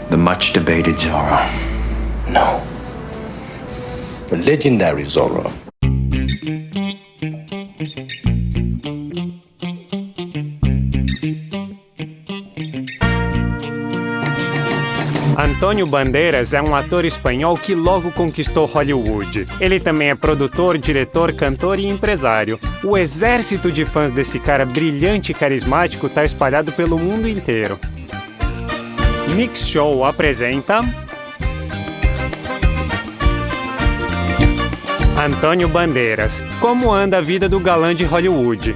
The much debated Zorro. No. The legendary Zorro. Antônio Bandeiras é um ator espanhol que logo conquistou Hollywood. Ele também é produtor, diretor, cantor e empresário. O exército de fãs desse cara brilhante e carismático está espalhado pelo mundo inteiro. Mix Show apresenta... Antônio Bandeiras. Como anda a vida do galã de Hollywood?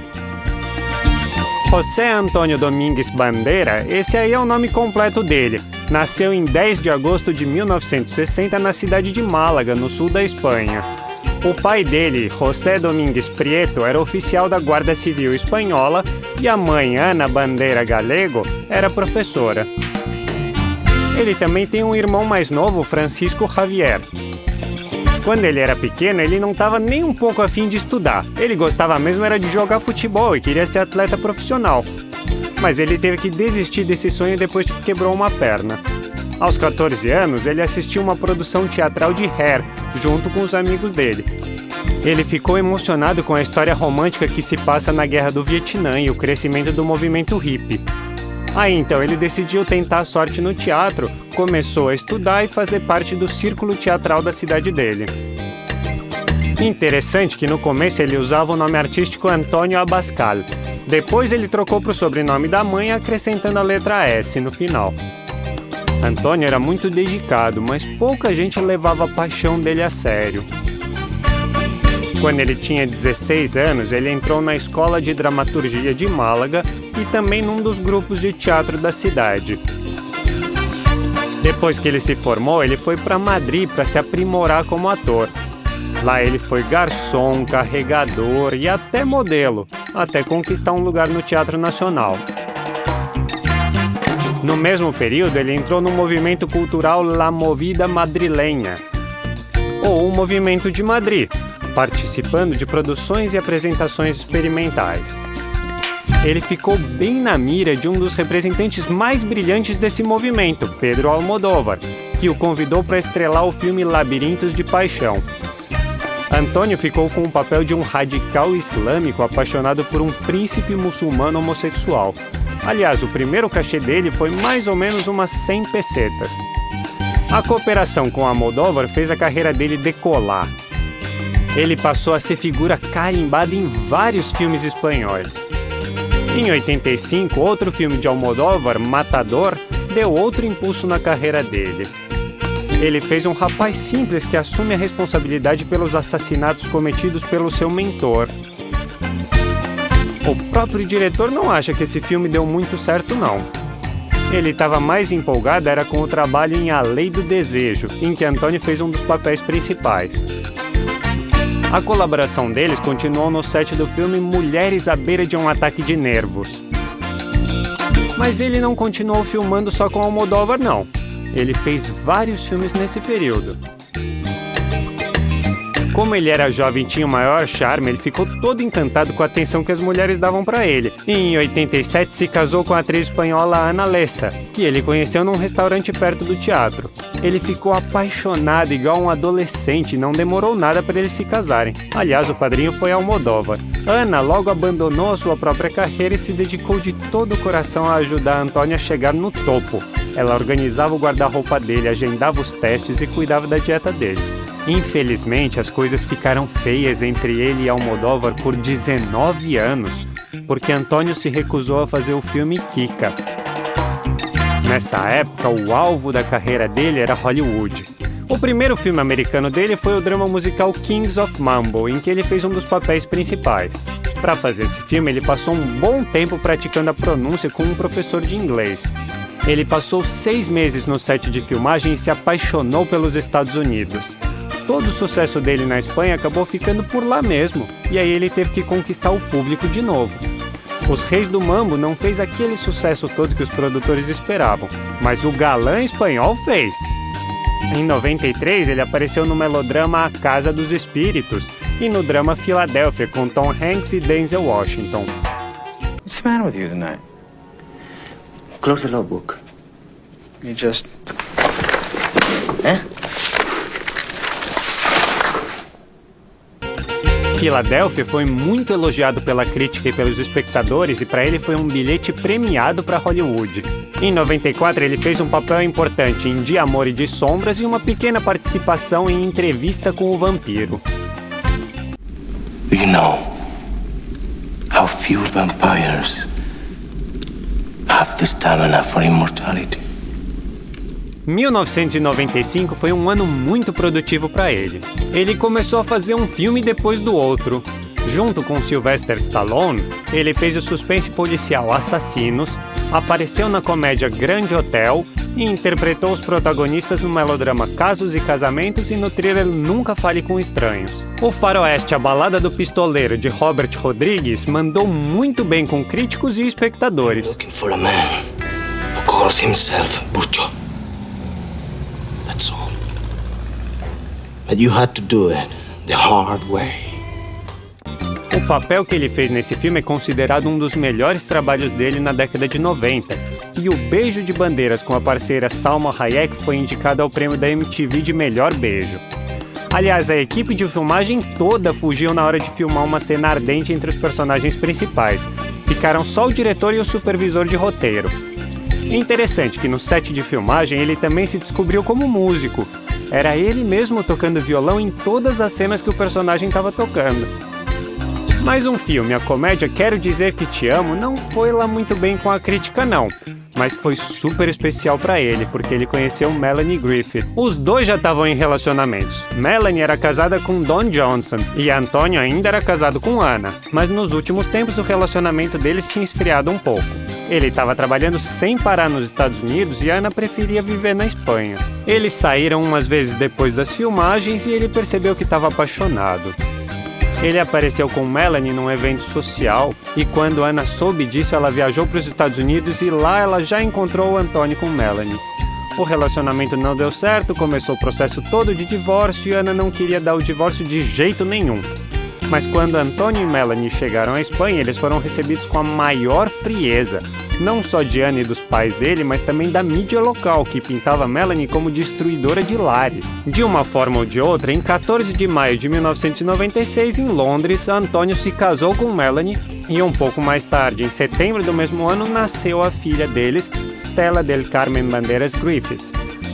José Antônio Domingues Bandeira, esse aí é o nome completo dele. Nasceu em 10 de agosto de 1960 na cidade de Málaga, no sul da Espanha. O pai dele, José Domingues Prieto, era oficial da Guarda Civil Espanhola e a mãe, Ana Bandeira Galego, era professora. Ele também tem um irmão mais novo, Francisco Javier. Quando ele era pequeno, ele não estava nem um pouco afim de estudar. Ele gostava mesmo era de jogar futebol e queria ser atleta profissional. Mas ele teve que desistir desse sonho depois que quebrou uma perna. Aos 14 anos, ele assistiu uma produção teatral de Hair, junto com os amigos dele. Ele ficou emocionado com a história romântica que se passa na Guerra do Vietnã e o crescimento do movimento hippie. Aí então ele decidiu tentar a sorte no teatro, começou a estudar e fazer parte do círculo teatral da cidade dele. Interessante que no começo ele usava o nome artístico Antônio Abascal. Depois ele trocou para o sobrenome da mãe, acrescentando a letra S no final. Antônio era muito dedicado, mas pouca gente levava a paixão dele a sério. Quando ele tinha 16 anos, ele entrou na Escola de Dramaturgia de Málaga e também num dos grupos de teatro da cidade. Depois que ele se formou, ele foi para Madrid para se aprimorar como ator. Lá ele foi garçom, carregador e até modelo, até conquistar um lugar no Teatro Nacional. No mesmo período, ele entrou no movimento cultural La Movida Madrilenha, ou o Movimento de Madrid, participando de produções e apresentações experimentais. Ele ficou bem na mira de um dos representantes mais brilhantes desse movimento, Pedro Almodóvar, que o convidou para estrelar o filme Labirintos de Paixão. Antônio ficou com o papel de um radical islâmico apaixonado por um príncipe muçulmano homossexual. Aliás, o primeiro cachê dele foi mais ou menos umas 100 pesetas. A cooperação com Almodóvar fez a carreira dele decolar. Ele passou a ser figura carimbada em vários filmes espanhóis. Em 85, outro filme de Almodóvar, Matador, deu outro impulso na carreira dele. Ele fez um rapaz simples que assume a responsabilidade pelos assassinatos cometidos pelo seu mentor. O próprio diretor não acha que esse filme deu muito certo, não. Ele estava mais empolgado era com o trabalho em A Lei do Desejo, em que Antônio fez um dos papéis principais. A colaboração deles continuou no set do filme Mulheres à Beira de um Ataque de Nervos. Mas ele não continuou filmando só com Almodóvar, não. Ele fez vários filmes nesse período. Como ele era jovem e tinha o maior charme, ele ficou todo encantado com a atenção que as mulheres davam para ele. E em 87 se casou com a atriz espanhola Ana Lessa, que ele conheceu num restaurante perto do teatro. Ele ficou apaixonado igual um adolescente e não demorou nada para eles se casarem. Aliás, o padrinho foi Almodóvar. Ana logo abandonou a sua própria carreira e se dedicou de todo o coração a ajudar Antônio a chegar no topo. Ela organizava o guarda-roupa dele, agendava os testes e cuidava da dieta dele. Infelizmente, as coisas ficaram feias entre ele e Almodóvar por 19 anos, porque Antônio se recusou a fazer o filme Kika. Nessa época, o alvo da carreira dele era Hollywood. O primeiro filme americano dele foi o drama musical Kings of Mambo, em que ele fez um dos papéis principais. Para fazer esse filme, ele passou um bom tempo praticando a pronúncia com um professor de inglês. Ele passou 6 meses no set de filmagem e se apaixonou pelos Estados Unidos. Todo o sucesso dele na Espanha acabou ficando por lá mesmo, e aí ele teve que conquistar o público de novo. Os Reis do Mambo não fez aquele sucesso todo que os produtores esperavam, mas o galã espanhol fez. Em 93, ele apareceu no melodrama A Casa dos Espíritos e no drama Filadélfia com Tom Hanks e Denzel Washington. What's the matter with you tonight? Close the logbook. You just... Filadélfia foi muito elogiado pela crítica e pelos espectadores e para ele foi um bilhete premiado para Hollywood. Em 94 ele fez um papel importante em De Amor e de Sombras e uma pequena participação em Entrevista com o Vampiro. Do you know how few vampires have the stamina for immortality? 1995 foi um ano muito produtivo para ele. Ele começou a fazer um filme depois do outro. Junto com Sylvester Stallone, ele fez o suspense policial Assassinos, apareceu na comédia Grande Hotel e interpretou os protagonistas no melodrama Casos e Casamentos e no thriller Nunca Fale com Estranhos. O faroeste A Balada do Pistoleiro, de Robert Rodrigues, mandou muito bem com críticos e espectadores. Looking for a man who calls himself Butcher. That's all. But you had to do it the hard way. O papel que ele fez nesse filme é considerado um dos melhores trabalhos dele na década de 90. E o Beijo de Bandeiras com a parceira Salma Hayek foi indicado ao prêmio da MTV de Melhor Beijo. Aliás, a equipe de filmagem toda fugiu na hora de filmar uma cena ardente entre os personagens principais. Ficaram só o diretor e o supervisor de roteiro. É interessante que no set de filmagem ele também se descobriu como músico. Era ele mesmo tocando violão em todas as cenas que o personagem estava tocando. Mais um filme, a comédia Quero Dizer Que Te Amo, não foi lá muito bem com a crítica não, mas foi super especial pra ele, porque ele conheceu Melanie Griffith. Os dois já estavam em relacionamentos. Melanie era casada com Don Johnson e Antônio ainda era casado com Anna, mas nos últimos tempos o relacionamento deles tinha esfriado um pouco. Ele estava trabalhando sem parar nos Estados Unidos e Anna preferia viver na Espanha. Eles saíram umas vezes depois das filmagens e ele percebeu que estava apaixonado. Ele apareceu com Melanie num evento social e quando Anna soube disso, ela viajou para os Estados Unidos e lá ela já encontrou o Antônio com Melanie. O relacionamento não deu certo, começou o processo todo de divórcio e Anna não queria dar o divórcio de jeito nenhum. Mas quando Antônio e Melanie chegaram à Espanha, eles foram recebidos com a maior frieza. Não só de Anna e dos pais dele, mas também da mídia local, que pintava Melanie como destruidora de lares. De uma forma ou de outra, em 14 de maio de 1996, em Londres, Antônio se casou com Melanie e um pouco mais tarde, em setembro do mesmo ano, nasceu a filha deles, Stella del Carmen Bandeiras Griffith.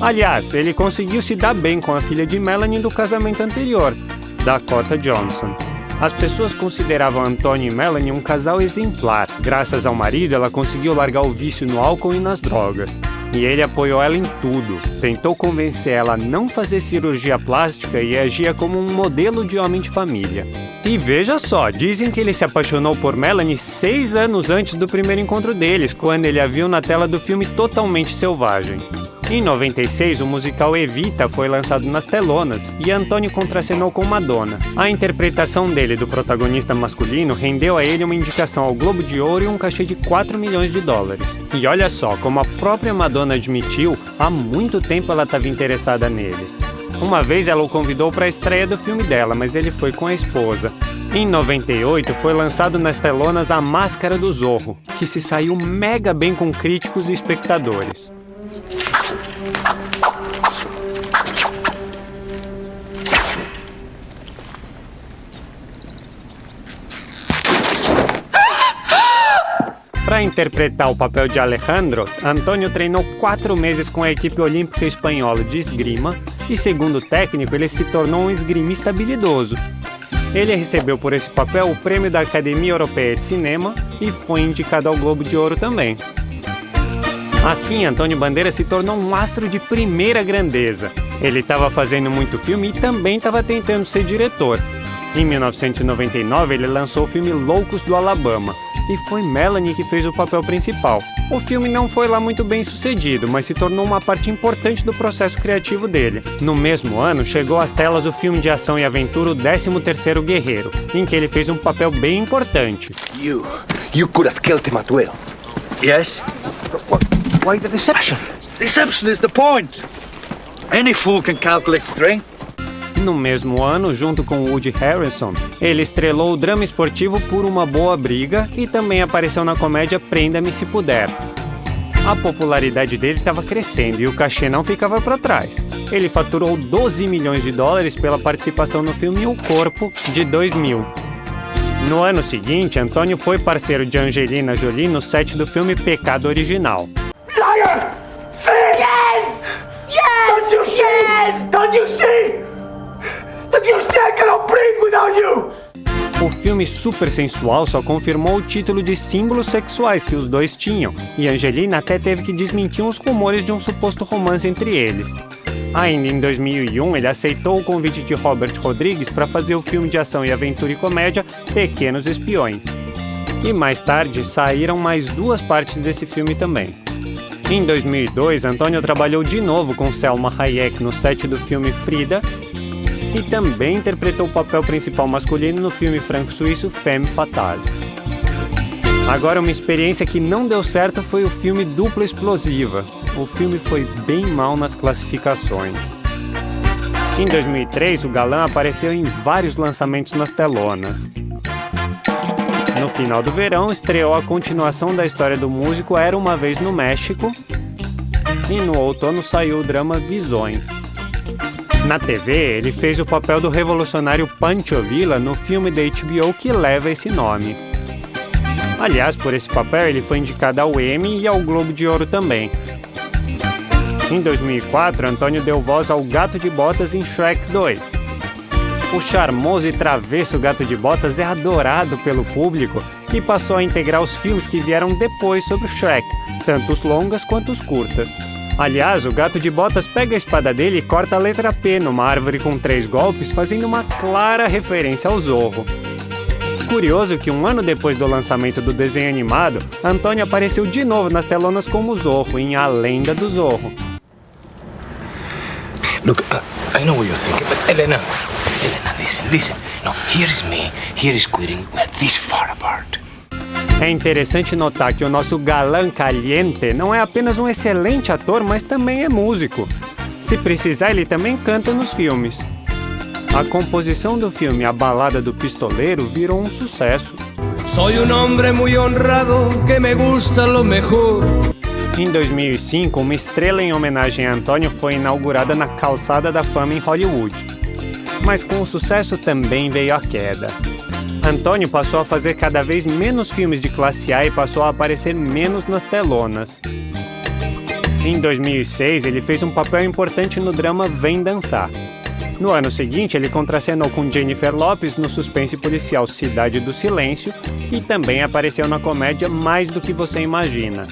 Aliás, ele conseguiu se dar bem com a filha de Melanie do casamento anterior, Dakota Johnson. As pessoas consideravam Antônio e Melanie um casal exemplar. Graças ao marido, ela conseguiu largar o vício no álcool e nas drogas. E ele apoiou ela em tudo. Tentou convencer ela a não fazer cirurgia plástica e agia como um modelo de homem de família. E veja só, dizem que ele se apaixonou por Melanie 6 anos antes do primeiro encontro deles, quando ele a viu na tela do filme Totalmente Selvagem. Em 96, o musical Evita foi lançado nas telonas e Antônio contracenou com Madonna. A interpretação dele do protagonista masculino rendeu a ele uma indicação ao Globo de Ouro e um cachê de 4 milhões de dólares. E olha só, como a própria Madonna admitiu, há muito tempo ela estava interessada nele. Uma vez ela o convidou para a estreia do filme dela, mas ele foi com a esposa. Em 98, foi lançado nas telonas A Máscara do Zorro, que se saiu mega bem com críticos e espectadores. Para interpretar o papel de Alejandro, Antônio treinou 4 meses com a equipe olímpica espanhola de esgrima e, segundo o técnico, ele se tornou um esgrimista habilidoso. Ele recebeu por esse papel o prêmio da Academia Europeia de Cinema e foi indicado ao Globo de Ouro também. Assim, Antônio Bandeiras se tornou um astro de primeira grandeza. Ele estava fazendo muito filme e também estava tentando ser diretor. Em 1999, ele lançou o filme Loucos do Alabama, e foi Melanie que fez o papel principal. O filme não foi lá muito bem sucedido, mas se tornou uma parte importante do processo criativo dele. No mesmo ano, chegou às telas o filme de ação e aventura O 13º Guerreiro, em que ele fez um papel bem importante. You could have killed him at will. Yes? Why the deception? Deception is the point. Any fool can calculate strength. No mesmo ano, junto com Woody Harrelson, ele estrelou o drama esportivo Por Uma Boa Briga e também apareceu na comédia Prenda-me Se Puder. A popularidade dele estava crescendo e o cachê não ficava para trás. Ele faturou 12 milhões de dólares pela participação no filme O Corpo, de 2000. No ano seguinte, Antônio foi parceiro de Angelina Jolie no set do filme Pecado Original. Liar! Thief! Yes! Yes! Don't you see? Yes! Don't you see? That you still cannot breathe without you! O filme super sensual só confirmou o título de símbolos sexuais que os dois tinham, e Angelina até teve que desmentir uns rumores de um suposto romance entre eles. Ainda em 2001, ele aceitou o convite de Robert Rodrigues para fazer o filme de ação e aventura e comédia Pequenos Espiões. E mais tarde saíram mais 2 partes desse filme também. Em 2002, Antônio trabalhou de novo com Selma Hayek no set do filme Frida, e também interpretou o papel principal masculino no filme franco-suíço Femme Fatale. Agora, uma experiência que não deu certo foi o filme Dupla Explosiva. O filme foi bem mal nas classificações. Em 2003, o galã apareceu em vários lançamentos nas telonas. No final do verão, estreou a continuação da história do músico Era Uma Vez no México, e no outono saiu o drama Visões. Na TV, ele fez o papel do revolucionário Pancho Villa no filme da HBO que leva esse nome. Aliás, por esse papel ele foi indicado ao Emmy e ao Globo de Ouro também. Em 2004, Antônio deu voz ao Gato de Botas em Shrek 2. O charmoso e travesso Gato de Botas é adorado pelo público e passou a integrar os filmes que vieram depois sobre o Shrek, tanto os longas quanto os curtas. Aliás, o Gato de Botas pega a espada dele e corta a letra P numa árvore com 3 golpes, fazendo uma clara referência ao Zorro. Curioso que um ano depois do lançamento do desenho animado, Antônio apareceu de novo nas telonas como Zorro, em A Lenda do Zorro. Look, I know what you're thinking, but Elena, listen. No, here's me, here is quitting. We're this far apart. É interessante notar que o nosso galã caliente não é apenas um excelente ator, mas também é músico. Se precisar, ele também canta nos filmes. A composição do filme A Balada do Pistoleiro virou um sucesso. Soy un hombre muy honrado que me gusta lo mejor. Em 2005, uma estrela em homenagem a Antônio foi inaugurada na Calçada da Fama em Hollywood. Mas com o sucesso também veio a queda. Antônio passou a fazer cada vez menos filmes de classe A e passou a aparecer menos nas telonas. Em 2006, ele fez um papel importante no drama Vem Dançar. No ano seguinte, ele contracenou com Jennifer Lopez no suspense policial Cidade do Silêncio e também apareceu na comédia Mais do que Você Imagina.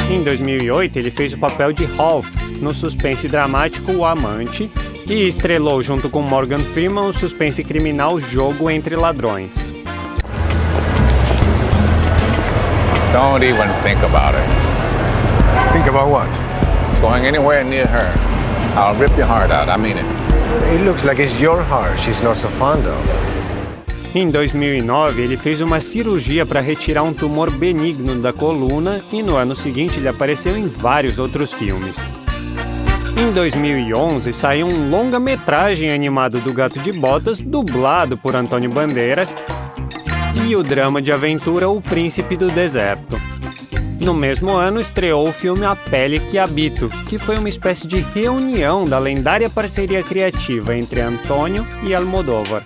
Em 2008, ele fez o papel de Rolf no suspense dramático O Amante e estrelou junto com Morgan Freeman o suspense criminal Jogo entre Ladrões. Don't even think about it. Think about what? Going anywhere near her. I'll rip your heart out, I mean it. It looks like it's your heart she's not so fond of. Em 2009, ele fez uma cirurgia para retirar um tumor benigno da coluna e no ano seguinte ele apareceu em vários outros filmes. Em 2011, saiu um longa-metragem animado do Gato de Botas, dublado por Antônio Bandeiras, e o drama de aventura O Príncipe do Deserto. No mesmo ano, estreou o filme A Pele que Habito, que foi uma espécie de reunião da lendária parceria criativa entre Antônio e Almodóvar.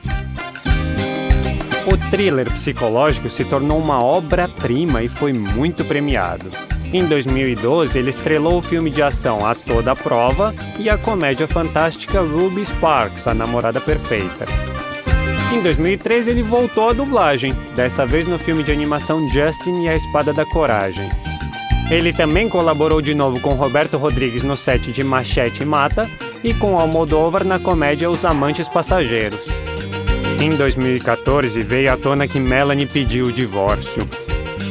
O thriller psicológico se tornou uma obra-prima e foi muito premiado. Em 2012, ele estrelou o filme de ação A Toda Prova e a comédia fantástica Ruby Sparks, A Namorada Perfeita. Em 2013, ele voltou à dublagem, dessa vez no filme de animação Justin e a Espada da Coragem. Ele também colaborou de novo com Roberto Rodrigues no set de Machete Mata e com Almodóvar na comédia Os Amantes Passageiros. Em 2014, veio à tona que Melanie pediu o divórcio.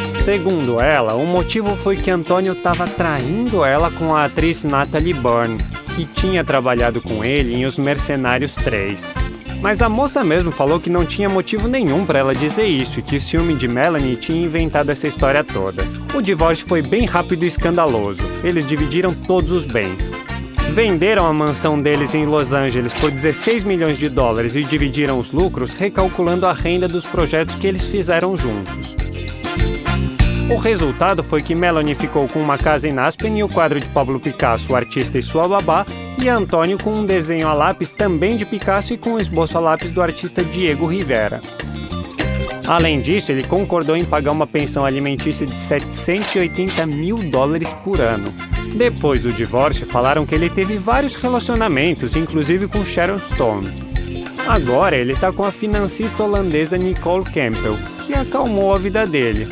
Segundo ela, o motivo foi que Antônio estava traindo ela com a atriz Natalie Byrne, que tinha trabalhado com ele em Os Mercenários 3. Mas a moça mesmo falou que não tinha motivo nenhum para ela dizer isso e que o ciúme de Melanie tinha inventado essa história toda. O divórcio foi bem rápido e escandaloso. Eles dividiram todos os bens. Venderam a mansão deles em Los Angeles por 16 milhões de dólares e dividiram os lucros recalculando a renda dos projetos que eles fizeram juntos. O resultado foi que Melanie ficou com uma casa em Aspen e o quadro de Pablo Picasso, O Artista e Sua Babá, e Antônio com um desenho a lápis também de Picasso e com um esboço a lápis do artista Diego Rivera. Além disso, ele concordou em pagar uma pensão alimentícia de $780 mil por ano. Depois do divórcio, falaram que ele teve vários relacionamentos, inclusive com Sharon Stone. Agora ele tá com a financista holandesa Nicole Campbell, que acalmou a vida dele.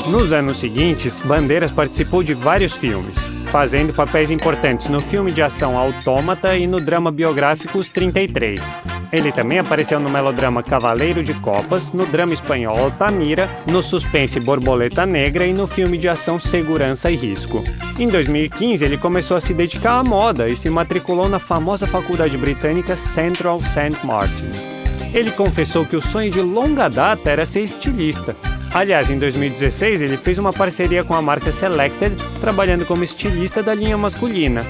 Nos anos seguintes, Bandeiras participou de vários filmes, fazendo papéis importantes no filme de ação Autômata e no drama biográfico Os 33. Ele também apareceu no melodrama Cavaleiro de Copas, no drama espanhol Altamira, no suspense Borboleta Negra e no filme de ação Segurança e Risco. Em 2015, ele começou a se dedicar à moda e se matriculou na famosa faculdade britânica Central St. Martins. Ele confessou que o sonho de longa data era ser estilista. Aliás, em 2016, ele fez uma parceria com a marca Selected, trabalhando como estilista da linha masculina.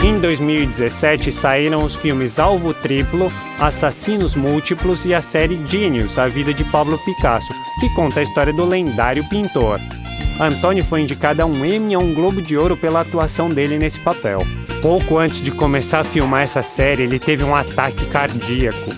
Em 2017, saíram os filmes Alvo Triplo, Assassinos Múltiplos e a série Genius, A Vida de Pablo Picasso, que conta a história do lendário pintor. Antônio foi indicado a um Emmy e a um Globo de Ouro pela atuação dele nesse papel. Pouco antes de começar a filmar essa série, ele teve um ataque cardíaco.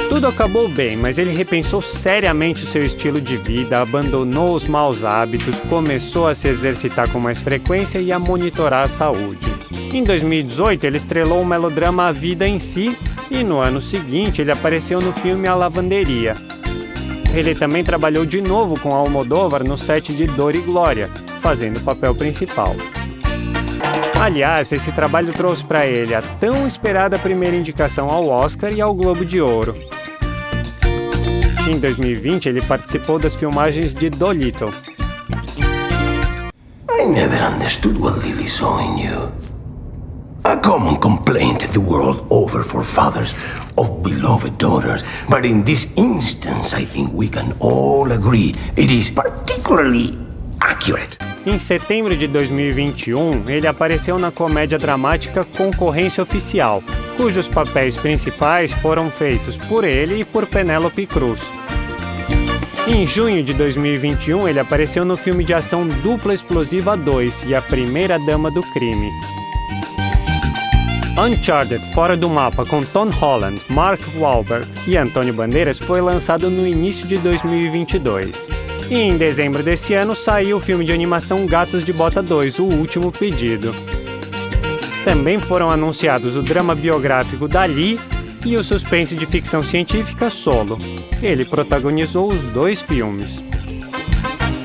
Tudo acabou bem, mas ele repensou seriamente o seu estilo de vida, abandonou os maus hábitos, começou a se exercitar com mais frequência e a monitorar a saúde. Em 2018, ele estrelou o melodrama A Vida em Si e no ano seguinte ele apareceu no filme A Lavanderia. Ele também trabalhou de novo com Almodóvar no set de Dor e Glória, fazendo o papel principal. Aliás, esse trabalho trouxe para ele a tão esperada primeira indicação ao Oscar e ao Globo de Ouro. Em 2020, ele participou das filmagens de Dolittle. I never understood what Lily saw in you. A common complaint the world over for fathers of beloved daughters, but in this instance I think we can all agree it is particularly accurate. Em setembro de 2021, ele apareceu na comédia dramática Concorrência Oficial, cujos papéis principais foram feitos por ele e por Penélope Cruz. Em junho de 2021, ele apareceu no filme de ação Dupla Explosiva 2 e A Primeira Dama do Crime. Uncharted Fora do Mapa com Tom Holland, Mark Wahlberg e Antônio Bandeiras foi lançado no início de 2022. E em dezembro desse ano saiu o filme de animação Gatos de Bota 2, O Último Pedido. Também foram anunciados o drama biográfico Dali e o suspense de ficção científica Solo. Ele protagonizou os dois filmes.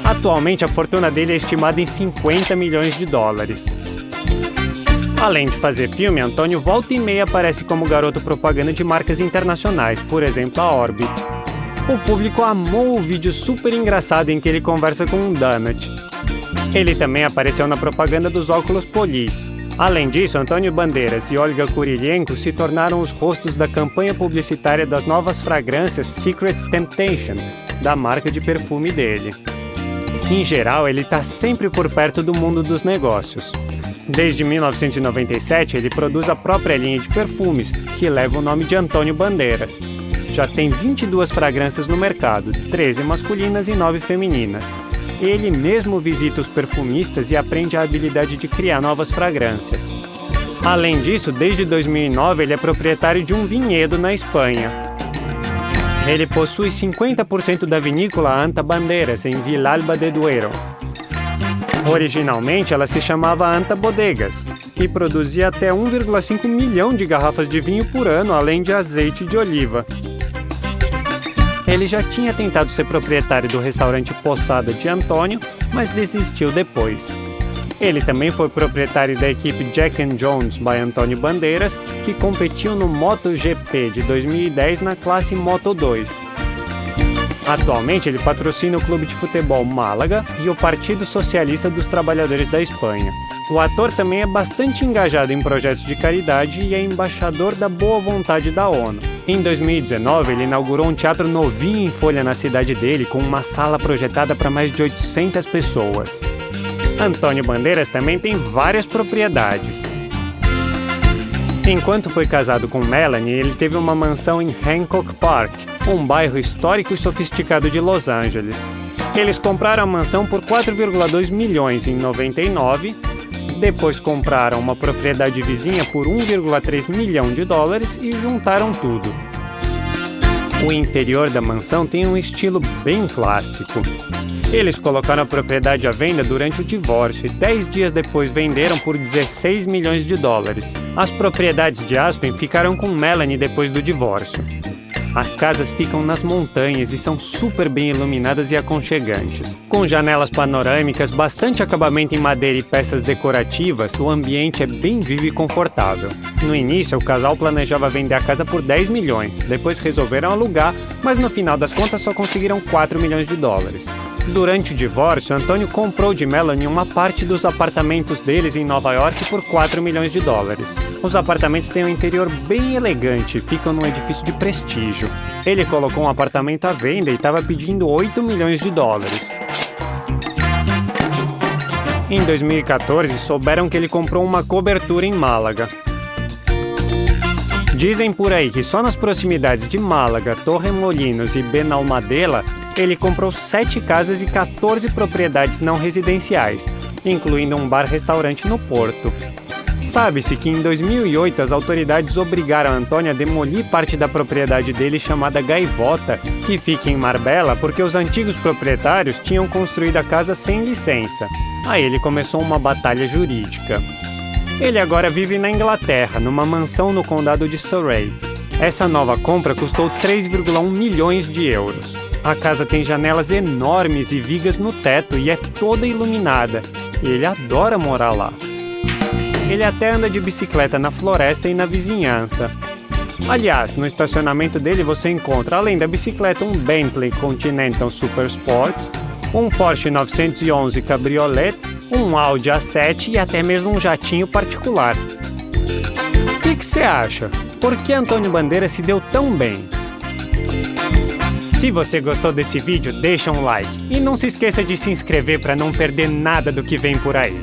Atualmente a fortuna dele é estimada em $50 milhões. Além de fazer filme, Antônio volta e meia aparece como garoto propaganda de marcas internacionais, por exemplo a Orbit. O público amou o vídeo super engraçado em que ele conversa com um donut. Ele também apareceu na propaganda dos óculos Police. Além disso, Antônio Bandeiras e Olga Kurylenko se tornaram os rostos da campanha publicitária das novas fragrâncias Secret Temptation, da marca de perfume dele. Em geral, ele está sempre por perto do mundo dos negócios. Desde 1997, ele produz a própria linha de perfumes, que leva o nome de Antônio Bandeiras. Já tem 22 fragrâncias no mercado, 13 masculinas e 9 femininas. Ele mesmo visita os perfumistas e aprende a habilidade de criar novas fragrâncias. Além disso, desde 2009 ele é proprietário de um vinhedo na Espanha. Ele possui 50% da vinícola Anta Bandeiras, em Vilalba de Duero. Originalmente ela se chamava Anta Bodegas e produzia até 1,5 milhão de garrafas de vinho por ano, além de azeite de oliva. Ele já tinha tentado ser proprietário do restaurante Poçada de Antônio, mas desistiu depois. Ele também foi proprietário da equipe Jack & Jones by Antônio Bandeiras, que competiu no MotoGP de 2010 na classe Moto2. Atualmente ele patrocina o clube de futebol Málaga e o Partido Socialista dos Trabalhadores da Espanha. O ator também é bastante engajado em projetos de caridade e é embaixador da boa vontade da ONU. Em 2019, ele inaugurou um teatro novinho em folha na cidade dele, com uma sala projetada para mais de 800 pessoas. Antônio Bandeiras também tem várias propriedades. Enquanto foi casado com Melanie, ele teve uma mansão em Hancock Park, um bairro histórico e sofisticado de Los Angeles. Eles compraram a mansão por 4,2 milhões em 99, depois compraram uma propriedade vizinha por 1,3 milhão de dólares e juntaram tudo. O interior da mansão tem um estilo bem clássico. Eles colocaram a propriedade à venda durante o divórcio e 10 dias depois venderam por 16 milhões de dólares. As propriedades de Aspen ficaram com Melanie depois do divórcio. As casas ficam nas montanhas e são super bem iluminadas e aconchegantes. Com janelas panorâmicas, bastante acabamento em madeira e peças decorativas, o ambiente é bem vivo e confortável. No início, o casal planejava vender a casa por 10 milhões, depois resolveram alugar, mas no final das contas só conseguiram 4 milhões de dólares. Durante o divórcio, Antônio comprou de Melanie uma parte dos apartamentos deles em Nova York por 4 milhões de dólares. Os apartamentos têm um interior bem elegante e ficam num edifício de prestígio. Ele colocou um apartamento à venda e estava pedindo 8 milhões de dólares. Em 2014, souberam que ele comprou uma cobertura em Málaga. Dizem por aí que só nas proximidades de Málaga, Torremolinos e Benalmádena, ele comprou 7 casas e 14 propriedades não residenciais, incluindo um bar-restaurante no Porto. Sabe-se que em 2008 as autoridades obrigaram Antônio a demolir parte da propriedade dele chamada Gaivota, que fica em Marbella, porque os antigos proprietários tinham construído a casa sem licença. Aí ele começou uma batalha jurídica. Ele agora vive na Inglaterra, numa mansão no condado de Surrey. Essa nova compra custou 3,1 milhões de euros. A casa tem janelas enormes e vigas no teto e é toda iluminada. E ele adora morar lá. Ele até anda de bicicleta na floresta e na vizinhança. Aliás, no estacionamento dele você encontra, além da bicicleta, um Bentley Continental Super Sports, um Porsche 911 Cabriolet, um Audi A7 e até mesmo um jatinho particular. O que você acha? Por que Antônio Bandeira se deu tão bem? Se você gostou desse vídeo, deixa um like. E não se esqueça de se inscrever para não perder nada do que vem por aí.